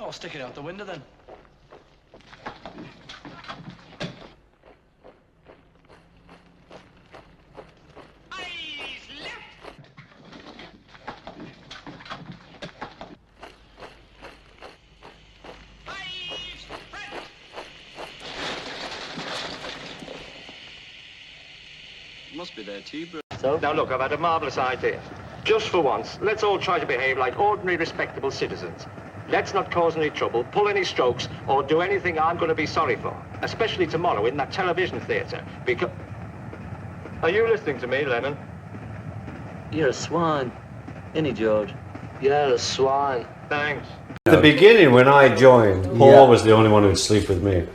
Oh, stick it out the window then. Must be their tea brew. So? Now look, I've had a marvellous idea. Just for once, let's all try to behave like ordinary, respectable citizens. Let's not cause any trouble, pull any strokes, or do anything I'm going to be sorry for. Especially tomorrow in that television theatre. Because... Are you listening to me, Lennon? You're a swine. Any George? You're a swine. Thanks. At the beginning, when I joined, Paul was the only one who'd sleep with me.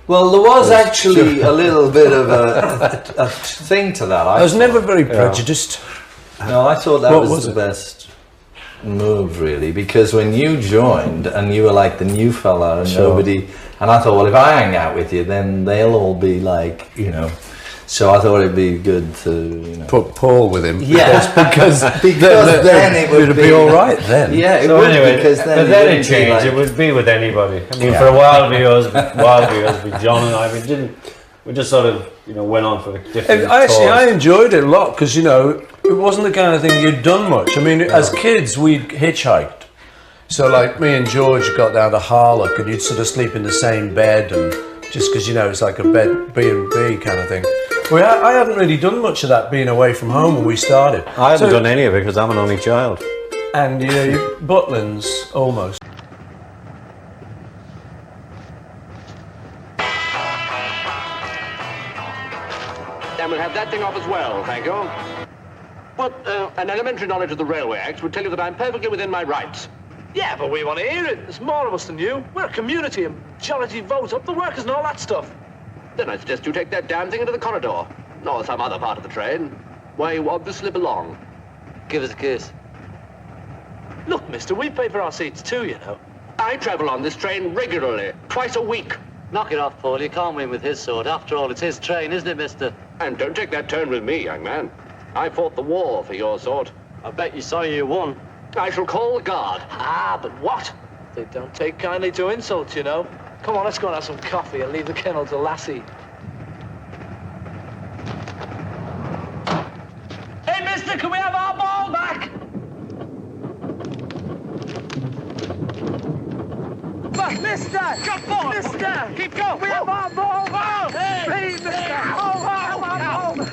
Well, there was actually a little bit of a thing to that. I was never very prejudiced. No, I thought that was the best move, really, because when you joined and you were like the new fella and nobody, and I thought, well, if I hang out with you, then they'll all be like, you know. So I thought it'd be good to put Paul with him. Yeah, because then it would be all right then. Yeah, it so would anyway, because then it changed. Like, it would be with anybody. I mean, for a while with John and I, we just sort of went on for different. I enjoyed it a lot because it wasn't the kind of thing you'd done much. I mean, as kids we'd hitchhiked, so like me and George got down to Harlock and you'd sort of sleep in the same bed and just because it's like a bed B&B kind of thing. Well, I hadn't really done much of that being away from home when we started. I haven't done any of it because I'm an only child. And Butlins, almost. And we'll have that thing off as well, thank you. But an elementary knowledge of the Railway Act would tell you that I'm perfectly within my rights. Yeah, but we want to hear it. There's more of us than you. We're a community, and majority vote up the workers and all that stuff. Then I suggest you take that damn thing into the corridor. Or some other part of the train, where you want to slip along. Give us a kiss. Look, mister, we pay for our seats too, I travel on this train regularly, twice a week. Knock it off, Paul. You can't win with his sort. After all, it's his train, isn't it, mister? And don't take that turn with me, young man. I fought the war for your sort. I bet you saw you won. I shall call the guard. Ah, but what? They don't take kindly to insults, Come on, let's go and have some coffee and leave the kennel to Lassie. Hey, mister, can we have our ball back? But, mister! Got ball! Mister! Keep going! We have our ball back! Hey! Please, mister! Oh, have our ball!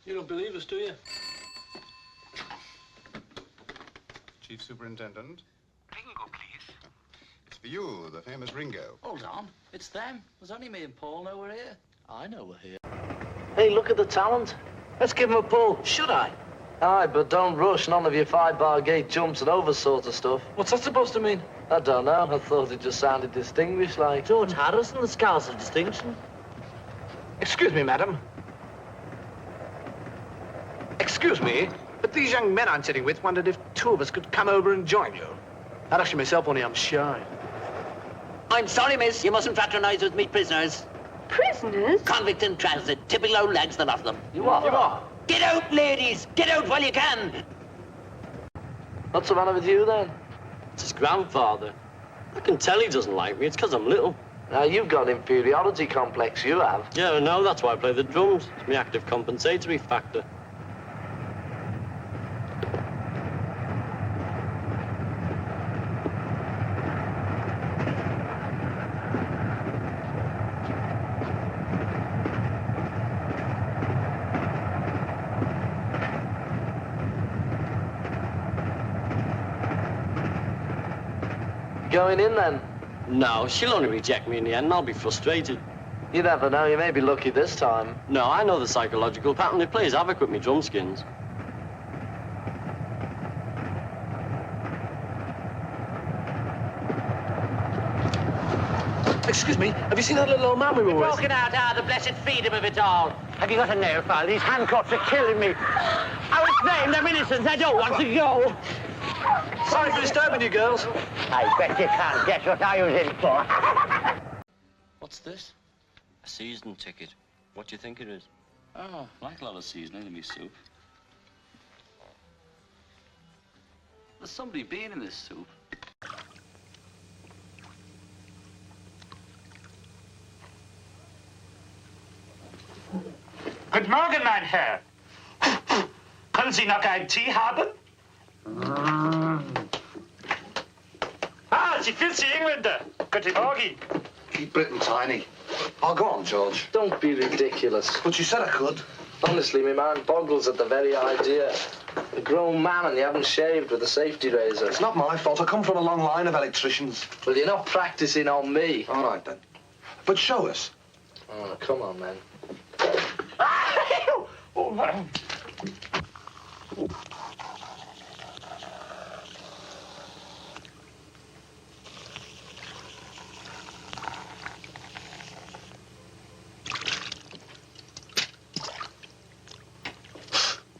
You don't believe us, do you? Chief Superintendent. Ringo, please. It's for you, the famous Ringo. Hold on. It's them. There's only me and Paul know we're here. I know we're here. Hey, look at the talent. Let's give him a pull. Should I? Aye, but don't rush. None of your 5-bar gate jumps and over sort of stuff. What's that supposed to mean? I don't know. I thought it just sounded distinguished, like... George Harrison, the Scars of Distinction. Excuse me, madam. Excuse me, but these young men I'm sitting with wondered if two of us could come over and join you. I'd actually myself, only I'm shy. I'm sorry, miss. You mustn't fraternize with me prisoners. Prisoners? Convict in transit. Typical old lads, the lot of them. You are? You are? Get out, ladies! Get out while you can! What's the matter with you, then? It's his grandfather. I can tell he doesn't like me. It's because I'm little. Now, you've got an inferiority complex, you have. Yeah, I know. That's why I play the drums. It's my active compensatory factor. Going in, then? No, she'll only reject me in the end and I'll be frustrated. You never know. You may be lucky this time. No, I know the psychological pattern. It plays havoc with me drumskins. Excuse me, have you seen that little old man we were with? Broken out, the blessed freedom of it all. Have you got a nail file? These handcuffs are killing me. I was named, I'm innocent, I don't want to go. Sorry for disturbing you, girls. I bet you can't guess what I was in for. What's this? A season ticket. What do you think it is? Oh, like a lot of seasoning in my soup. There's somebody being in this soup. Good morning, mein Herr. Können Sie noch einen Tee haben? Ah, Sie filthy Engländer. Guten Morgen. Keep Britain tiny. Oh, go on, George. Don't be ridiculous. But you said I could. Honestly, my mind boggles at the very idea. A grown man and you haven't shaved with a safety razor. It's not my fault. I come from a long line of electricians. Well, you're not practicing on me. All right, then. But show us. Oh, come on, man. Oh, my.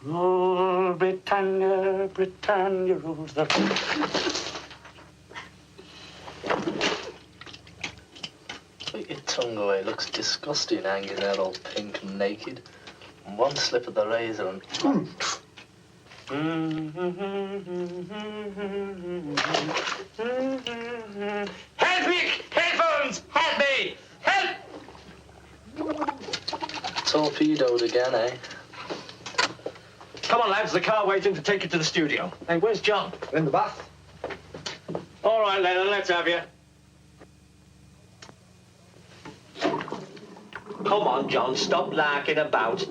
Oh, Britannia, Britannia rules the... Put your tongue away. It looks disgusting hanging there all pink and naked. And one slip of the razor and... Help me! Headphones! Help me! Help! Torpedoed again, eh? Come on, lads. The car waiting to take you to the studio. Hey, where's John? In the bath. All right, Lennon, let's have you. Come on, John. Stop larking about.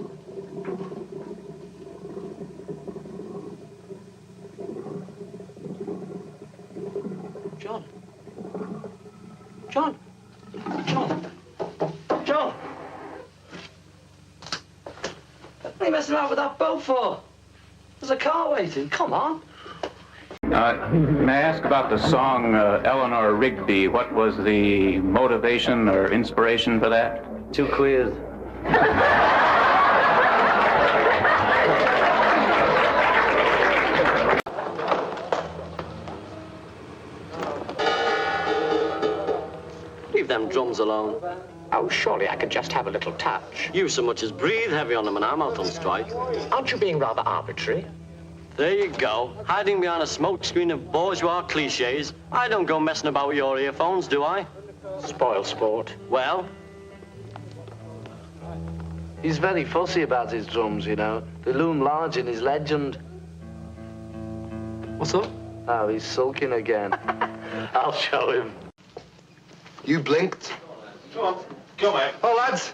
John. John. John. John. What are you messing around with that boat for? There's a car waiting. Come on. May I ask about the song Eleanor Rigby? What was the motivation or inspiration for that? 2 quid. Leave them drums alone. Oh, surely I could just have a little touch. You so much as breathe heavy on them and I'm out on strike. Aren't you being rather arbitrary? There you go, hiding behind a smoke screen of bourgeois cliches. I don't go messing about with your earphones, do I? Spoil sport. Well, He's very fussy about his drums, you know. They loom large in his legend. What's up? Oh, he's sulking again. I'll show him. You blinked. Come on. Come on. Oh, lads.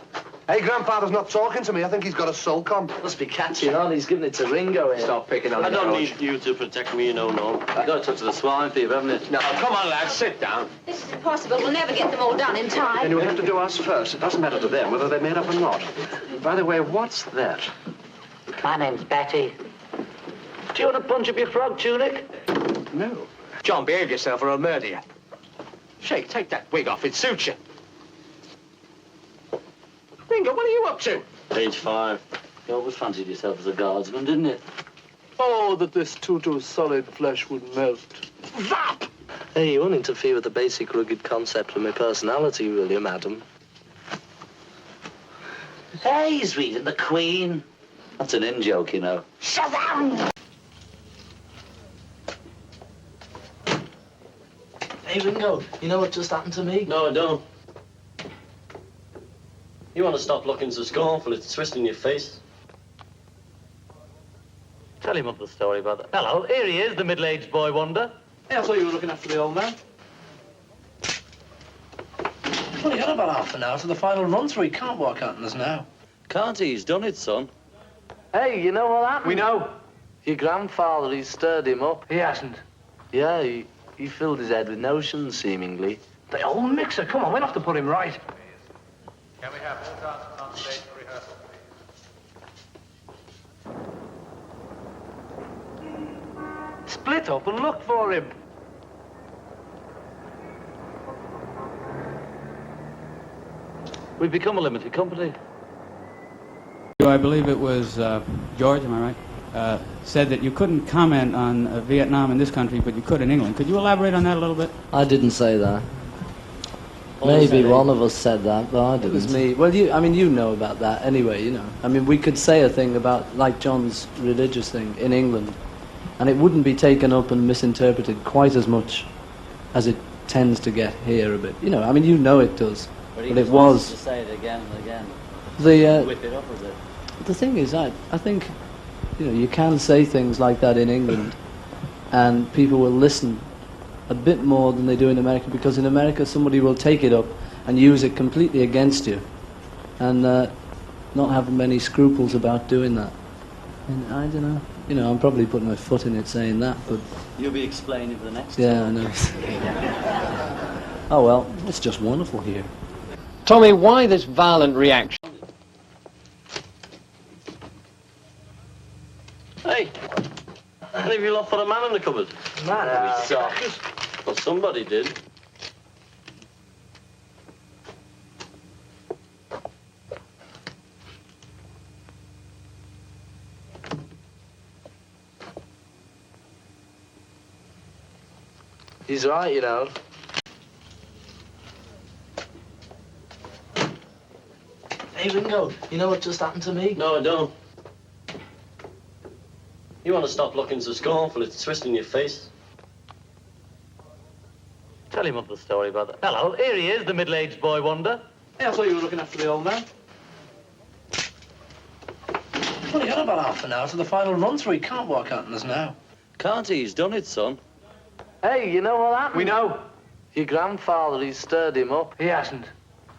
Hey, Grandfather's not talking to me. I think he's got a sulk on. Must be catching on. He's giving it to Ringo here. Stop picking on I him, don't George. need you to protect me, you know, no. You got a touch of the swine fever, haven't you? No, come on, lads. Sit down. This is impossible. We'll never get them all done in time. Then you'll have to do us first. It doesn't matter to them whether they're made up or not. By the way, what's that? My name's Betty. Do you want to punch up your frog tunic? No. John, behave yourself or I'll murder you. Shake, take that wig off. It suits you. Ringo, what are you up to? Page 5. You always fancied yourself as a guardsman, didn't you? Oh, that this tutu's solid flesh would melt. Vap! Hey, you won't interfere with the basic rugged concept of my personality, will you, madam? Hey, he's reading the Queen. That's an in-joke, you know. Shazam! Hey, Ringo, you know what just happened to me? No, I don't. You want to stop looking so scornful, it's twisting your face. Tell him up the story about that. Hello, here he is, the middle-aged boy wonder. Hey, I thought you were looking after the old man. We've only got about half an hour to the final run-through. He can't walk out on us now. Can't he? He's done it, son. Hey, you know what happened? We know. Your grandfather, he stirred him up. He hasn't. Yeah, he filled his head with notions, seemingly. The old mixer. Come on, we'll have to put him right. Can we have all dancers on stage for rehearsal, please? Split up and look for him. We've become a limited company. I believe it was George, am I right, said that you couldn't comment on Vietnam in this country, but you could in England. Could you elaborate on that a little bit? I didn't say that. Maybe one of us said that, but I didn't. It was me. Well, you know about that anyway, you know. I mean, we could say a thing about, like John's religious thing in England, and it wouldn't be taken up and misinterpreted quite as much as it tends to get here a bit. You know, I mean, you know it does, but it was. To say it again and again. Whip it up a bit. The thing is, I think, you know, you can say things like that in England, and people will listen a bit more than they do in America, because in America somebody will take it up and use it completely against you, and not have many scruples about doing that. And I don't know. You know, I'm probably putting my foot in it saying that, but... You'll be explaining for the next Yeah, time. I know. Oh well, it's just wonderful here. Tommy, why this violent reaction? Hey, any of you lot put a man in the cupboard? Man, Well, somebody did. He's right, you know. Hey, Ringo, you know what just happened to me? No, I don't. You want to stop looking so scornful, it's twisting your face. Tell him up the story about that. Hello, here he is, the middle-aged boy wonder. Hey, I thought you were looking after the old man. We've only got about half an hour to the final run-through. He can't walk out on us now. Can't he? He's done it, son. Hey, you know what happened? We know. Your grandfather, he stirred him up. He hasn't.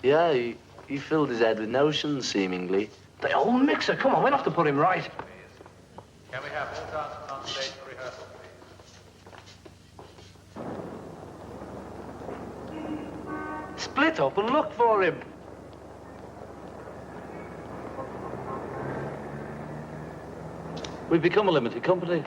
Yeah, he filled his head with notions, seemingly. The old mixer. Come on, we'll have to put him right. Can we have all dancers on stage for rehearsal, please? Split up and look for him. We've become a limited company.